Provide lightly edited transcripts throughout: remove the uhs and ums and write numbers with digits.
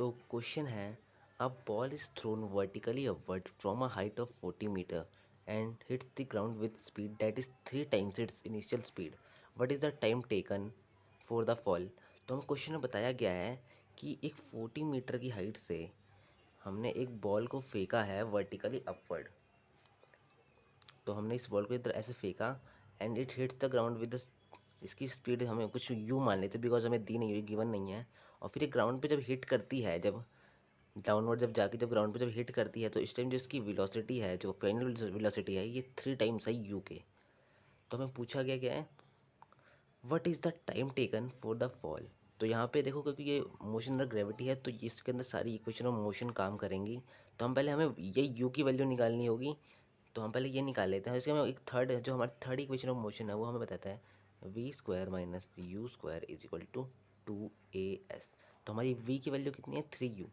तो क्वेश्चन है, a ball is thrown vertically upward from a height of 40 metre and hits the ground with speed that is 3 times its initial speed. What is the time taken for the fall. तो हम question में बताया गया है कि एक 40 metre की height से हमने एक बॉल को फेंका है वर्टिकली अपवर्ड. तो हमने इस बॉल को इधर ऐसे फेंका and it hits the ground with इसकी स्पीड हमें कुछ यू मान लेते बिकॉज हमें दी नहीं हुई, गिवन नहीं है. और फिर ये ग्राउंड पे जब हिट करती है, जब डाउनवर्ड जब जाके जब ग्राउंड पे जब हिट करती है, तो इस टाइम जो इसकी वेलोसिटी है, जो फाइनल वेलोसिटी है, ये 3 times है यू के. तो हमें पूछा गया क्या है, what is the time taken for the fall. तो यहाँ पे देखो, क्योंकि ये मोशन अंडर ग्रेविटी है तो इसके अंदर सारी इक्वेशन ऑफ मोशन काम करेंगी. तो हम पहले हमें ये यू की वैल्यू निकालनी होगी. तो हम पहले ये निकाल लेते हैं. इसके हमें एक थर्ड, जो हमारी थर्ड इक्वेशन ऑफ मोशन है, वो हमें बताता है v square minus u square is equal to 2 AS. तो हमारी वी की वैल्यू कितनी है, 3U.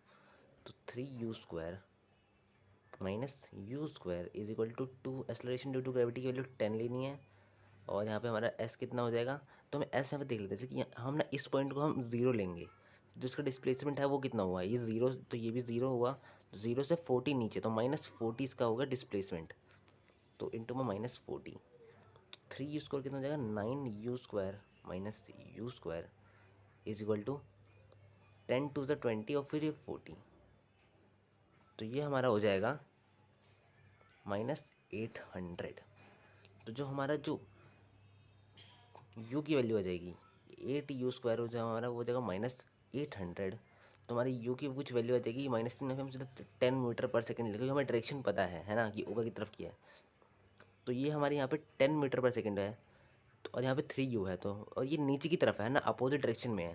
तो 3U square minus u square is equal to 2. Acceleration due to gravity की वैल्यू 10 लेनी है. और यहाँ पे हमारा एस कितना हो जाएगा. तो हमें एस यहाँ पे देख लेते हैं, जैसे कि हम ना इस पॉइंट को हम ज़ीरो लेंगे. जो इसका डिस्प्लेसमेंट है वो कितना हुआ, ये ज़ीरो, तो ये भी ज़ीरो हुआ. ज़ीरो से 40 नीचे, तो -40 इसका होगा डिस्प्लेसमेंट. तो इंटू में -40, 3U स्क्वायर कितना हो जाएगा, 9U square minus u square is equal to 10 to the 20 और फिर ये 40. तो ये हमारा हो जाएगा -800. तो जो हमारा जो यू की वैल्यू आ जाएगी, 8U स्क्वायर हो जाएगा हमारा, वो हो जाएगा -800. तो हमारी यू की कुछ वैल्यू आ जाएगी -3. हम सीधा 10 मीटर पर सेकेंड क्योंकि हमें डायरेक्शन पता है ना, कि ऊपर की तरफ की है. तो ये हमारे यहाँ पे 10 मीटर पर सेकेंड है. तो और यहाँ पे 3U है, तो और ये नीचे की तरफ है ना, अपोजिट डायरेक्शन में है,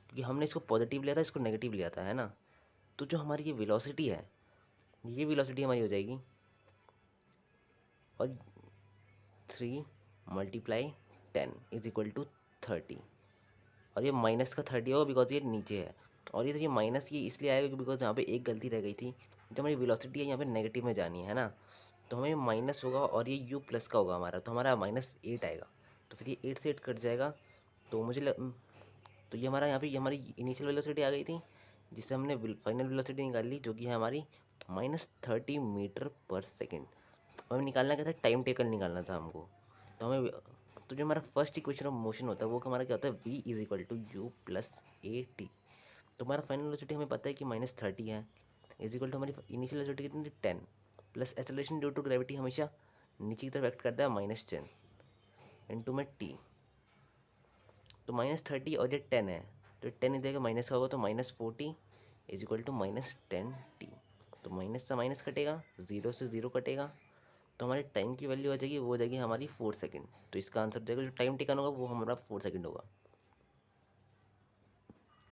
क्योंकि हमने इसको पॉजिटिव लिया था, इसको नेगेटिव लिया था, है ना. तो जो हमारी ये वेलोसिटी है, ये वेलोसिटी हमारी हो जाएगी, और 3 × 10 इज इक्वल टू 30. और ये माइनस का 30 होगा बिकॉज ये नीचे है. और ये तो ये माइनस ये इसलिए आएगा बिकॉज यहाँ पे एक गलती रह गई थी. जो हमारी वेलोसिटी है यहाँ पे नेगेटिव में जानी है ना, तो हमें माइनस होगा और ये यू प्लस का होगा हमारा, तो हमारा -8 आएगा. तो फिर ये 8 से 8 कट जाएगा. तो तो ये हमारा यहाँ पे ये हमारी इनिशियल वेलोसिटी आ गई थी, जिससे हमने फाइनल वेलोसिटी निकाल ली, जो कि है हमारी -30 मीटर पर सेकेंड. हमें निकालना क्या था, टाइम टेकन निकालना था हमको. तो हमें तो जो हमारा फर्स्ट इक्वेशन ऑफ मोशन होता है वो हमारा क्या होता है, v is equal to u plus a t. तो हमारा फाइनल वेलोसिटी हमें पता है कि -30 है, इज इक्वल टू हमारी इनिशियल वेलोसिटी कितनी थी, 10, plus acceleration due to gravity हमेशा नीचे की तरफ एक्ट करता है, -10 इंटू में टी. तो -30 और ये 10 है, तो 10 इधर का माइनस का होगा, तो -40 इज इक्वल टू -10T. तो माइनस से माइनस कटेगा, ज़ीरो से ज़ीरो कटेगा. तो हमारे टाइम की वैल्यू आ जाएगी, वो हो जाएगी हमारी 4 सेकेंड. तो इसका आंसर हो जाएगा, जो टाइम टेकन होगा वो हमारा 4 सेकेंड होगा.